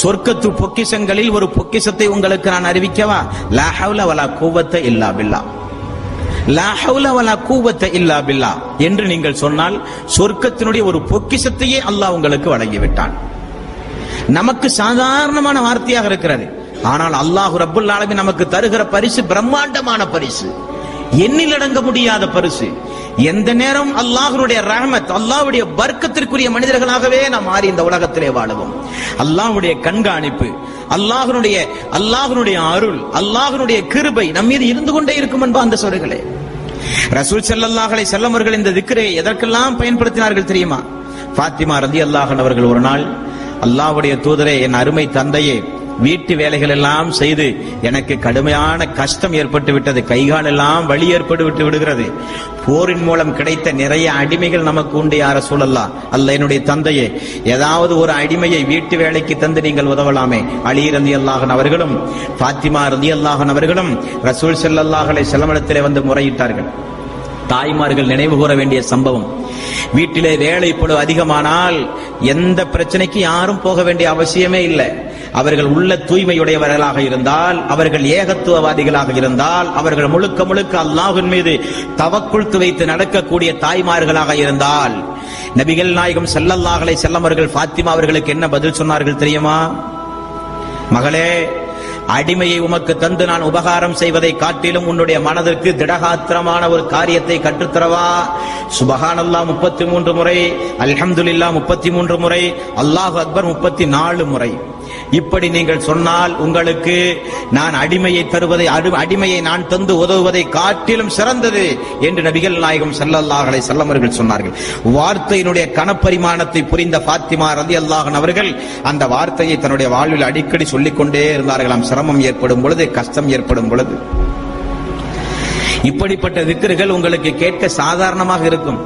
சொர்க்கத்து பொக்கிஷங்களில் ஒரு பொக்கிஷத்தை உங்களுக்கு நான் அறிவிக்கவா? லா ஹவ்ல வலா குவத்த இல்லா பில்லா, லா ஹவ்ல வலா குவத்த இல்லா பில்லா என்று நீங்கள் சொன்னால் சொர்க்கத்தினுடைய ஒரு பொக்கிஷத்தையே அல்லாஹ் உங்களுக்கு வழங்கிவிட்டான். நமக்கு சாதாரணமான வார்த்தையாக இருக்கிறது, ஆனால் அல்லாஹ் ரப்புல் ஆலமீன் நமக்கு தருகிற பரிசு பிரம்மாண்டமான பரிசு, எண்ணிலடங்க முடியாத பரிசு. எந்த நேரம் அல்லாஹ்வுடைய ரஹ்மத், அல்லாஹ்வுடைய பர்க்கத்திற்குரிய மனிதர்களாகவே நாம் மாறி இந்த உலகத்திலே வாழுவோம். அல்லாஹ்வுடைய கண்காணிப்பு, அல்லாஹ்வுடைய அருள், அல்லாஹ்வுடைய கிருபை நம் மீது இருந்து கொண்டே இருக்கும் என்பா அந்த சொல்களே. ரசூல் ஸல்லல்லாஹு அலைஹி வஸல்லம் அவர்கள் இந்த திக்ரை எதற்கெல்லாம் பயன்படுத்தினார்கள் தெரியுமா? ஃபாத்திமா ரலியல்லாஹு அன்ஹா அவர்கள் ஒரு நாள், அல்லாஹ்வுடைய தூதரே, என் அருமை தந்தையே, வீட்டு வேலைகள் எல்லாம் செய்து எனக்கு கடுமையான கஷ்டம் ஏற்பட்டு விட்டது, கைகால் எல்லாம் வலி ஏற்பட்டு விடுகிறது. போரின் மூலம் கிடைத்த நிறைய அடிமைகள் நமக்கு உண்டு யா ரசூலல்லாஹ். அல்ல என்னுடைய தந்தையே, ஏதாவது ஒரு அடிமையை வீட்டு வேலைக்கு தந்து நீங்கள் உதவலாமே. அலி ரலியல்லாஹு அன்ஹு அவர்களும் ஃபாத்திமா ரலியல்லாஹு அன்ஹா அவர்களும் ரசூல் ஸல்லல்லாஹு அலைஹி வஸல்லம் இடத்திலே வந்து முறையிட்டார்கள். தாய்மார்கள் நினைவு கூற வேண்டிய சம்பவம். வீட்டிலே வேலைப்பளு அதிகமானால் எந்த பிரச்சனைக்கு யாரும் போக வேண்டிய அவசியமே இல்லை. அவர்கள் உள்ள தூய்மையுடையவர்களாக இருந்தால், அவர்கள் ஏகத்துவவாதிகளாக இருந்தால், அவர்கள் முழுக்க முழுக்க அல்லாஹ்வின் மீது தவக்குல் வைத்து நடக்கக்கூடிய தாய்மார்களாக இருந்தால், நபிகள் நாயகம் ஸல்லல்லாஹு அலைஹி வஸல்லம் அவர்கள் ஃபாத்திமா அவர்களுக்கு என்ன பதில் சொன்னார்கள் தெரியுமா? மகளே, அடிமையை உமக்கு தந்து நான் உபகாரம் செய்வதை காட்டிலும் உன்னுடைய மனதிற்கு திடகாத்திரமான ஒரு காரியத்தை கற்றுத்தரவா? சுபஹானல்லாஹ் 33 முறை, அல்ஹம்துலில்லாஹ் 33 முறை, அல்லாஹு அக்பர் 34 முறை. இப்படி நீங்கள் சொன்னால் உங்களுக்கு நான் அடிமையை தருவதை, அடிமையை நான் தந்து உதவுவதை காட்டிலும் சிறந்தது என்று நபிகள் நாயகம் ஸல்லல்லாஹு அலைஹி வஸல்லம் அவர்கள் சொன்னார்கள். வார்த்தையினுடைய கனப்பரிமாணத்தை புரிந்த ஃபாத்திமா ரலியல்லாஹு அன்ஹா அவர்கள் அந்த வார்த்தையை தன்னுடைய வாழ்வில் அடிக்கடி சொல்லிக் கொண்டே இருந்தார்களாம். சிரமம் ஏற்படும் பொழுது, கஷ்டம் ஏற்படும் பொழுது. இப்படிப்பட்ட திக்ர்கள் உங்களுக்கு கேட்க சாதாரணமாக இருக்கும்.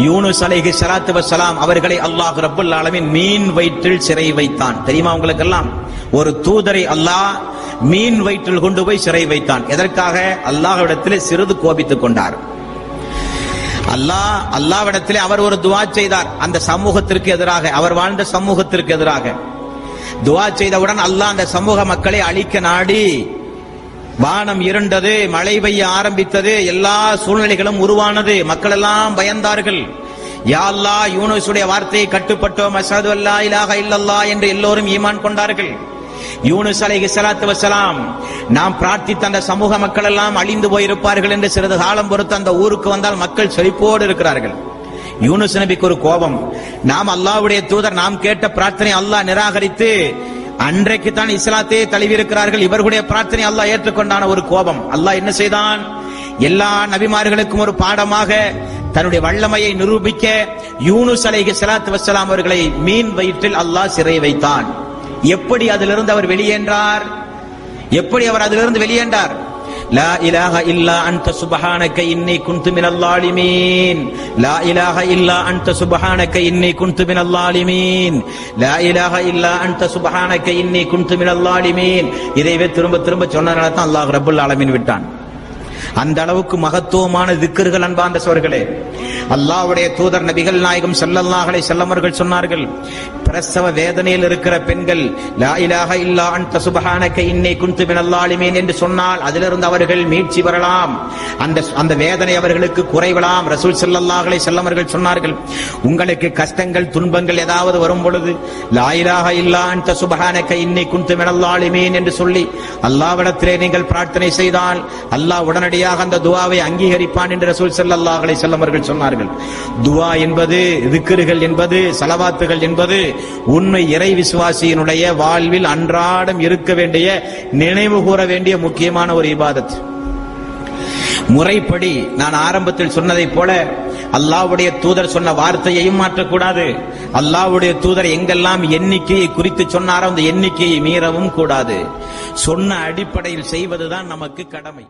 யூனுஸ் அலைஹி ஸலாத்து வஸ்ஸலாம் அவர்களை அல்லாஹ் ரப்புல் ஆலமீன் மீன் வயிற்றில் சிறை வைத்தான். தெரியுமா உங்களுக்கெல்லாம்? ஒரு தூதரை அல்லாஹ் மீன் வயிற்றில் கொண்டு போய் சிறை வைத்தான். எதற்காக? அல்லாஹ்விடத்திலே சிறிது கோபித்துக் கொண்டார். அல்லாஹ்விடத்திலே அவர் ஒரு துஆ செய்தார். அந்த சமூகத்திற்கு எதிராக, அவர் வாழ்ந்த சமூகத்திற்கு எதிராக துஆ செய்தவுடன் அல்லாஹ் அந்த சமூக மக்களை அழிக்க நாடி வானம் இருண்டது, மழை பெய்ய ஆரம்பித்தது, எல்லா சூழ்நிலைகளும் உருவானது, மக்கள் எல்லாம் பயந்தார்கள். யா அல்லாஹ், யூனுஸுடைய வார்த்தையை கட்டுப்பட்டோம், அஷ்ஹது அல்லா இலாஹ இல்லல்லாஹ் என்று எல்லோரும் ஈமான் கொண்டார்கள். யூனுஸ் அலைஹி ஸலாத்து வஸ்ஸலாம் நாம் பிரார்த்தித்த அந்த சமூக மக்கள் எல்லாம் அழிந்து போயிருப்பார்கள் என்று சிறிது காலம் பொறுத்து அந்த ஊருக்கு வந்தால் மக்கள் செழிப்போடு இருக்கிறார்கள். யூனுஸ் நபிக்கு ஒரு கோபம். நாம் அல்லாஹ்வுடைய தூதர், நாம் கேட்ட பிரார்த்தனை அல்லாஹ் நிராகரித்து அன்றைக்கு தான் இஸ்லாத்தை தழுவி இருக்கிறார்கள், இவர்களுடைய பிரார்த்தனை அல்லாஹ் ஏற்றுக்கொண்டான ஒரு கோபம். அல்லாஹ் என்ன செய்தான்? எல்லா நபிமார்களுக்கும் ஒரு பாடமாக தன்னுடைய வல்லமையை நிரூபிக்க யூனுஸ் அலைஹி ஸலாத்து வஸ்ஸலாம் அவர்களை மீன் வயிற்றில் அல்லாஹ் சிறை வைத்தான். எப்படி அதிலிருந்து அவர் வெளியேன்றார்? எப்படி அவர் அதிலிருந்து வெளியேன்றார்? லா இலாஹ இல்லா அன்த சுப்ஹானக இன்னி குன்து மினல் ஸாலிமீன், லா இலாஹ இல்லா அன்த சுப்ஹானக இன்னி குன்து மினல் ஸாலிமீன், லா இலாஹ இல்லா அன்த சுப்ஹானக இன்னி குன்து மினல் ஸாலிமீன். இதைவே திரும்ப திரும்ப சொன்னதால தான் அல்லாஹ் ரப்புல் ஆலமீன் விட்டான். அந்த அளவுக்கு மகத்துவமான திக்ர்கள் அன்பார்ந்த சகோதரர்களே. அல்லாஹ்வுடைய தூதர் நபிகள் நாயகம் ஸல்லல்லாஹு அலைஹி வஸல்லம் அவர்கள் சொன்னார்கள், பிரசவ வேதனையில் இருக்கிற பெண்கள் லா இலாஹ இல்லா அன்த சுப்ஹானக இன்னி குன்து மினல் ஸாலிமீன் என்று சொன்னால் அதிலிருந்து அவர்கள் மீட்சி பெறலாம், அந்த வேதனை அவர்களுக்கு குறைவலாம். ரசூல் ஸல்லல்லாஹு அலைஹி வஸல்லம் அவர்கள் சொன்னார்கள், உங்களுக்கு கஷ்டங்கள் துன்பங்கள் ஏதாவது வரும் பொழுது லா இலாஹ இல்லா அன்த சுப்ஹானக இன்னி குன்து மினல் ஸாலிமீன் என்று சொல்லி அல்லாஹ்விடத்திலே நீங்கள் பிரார்த்தனை செய்தால் அல்லாஹ் உடனடியாக அந்த துஆவை அங்கீகரிப்பான் என்று ரசூல் ஸல்லல்லாஹு அலைஹி வஸல்லம் அவர்கள் சொன்னார்கள். துஆ என்பது, திக்ர்கள் என்பது, ஸலவாத்துகள் என்பது உண்மை இறை விசுவாசியினுடைய வாழ்வில் அன்றாடம் இருக்க வேண்டிய, நினைவு கூற வேண்டிய முக்கியமான ஒரு இபாதத். முறைப்படி நான் ஆரம்பத்தில் சொன்னதை போல அல்லாஹ்வுடைய தூதர் சொன்ன வார்த்தையையும் மாற்றக்கூடாது. அல்லாஹ்வுடைய தூதர் எங்கெல்லாம் எண்ணிக்கையை குறித்து சொன்னாரோ அந்த எண்ணிக்கையை மீறவும் கூடாது. சொன்ன அடிப்படையில் செய்வதுதான் நமக்கு கடமை.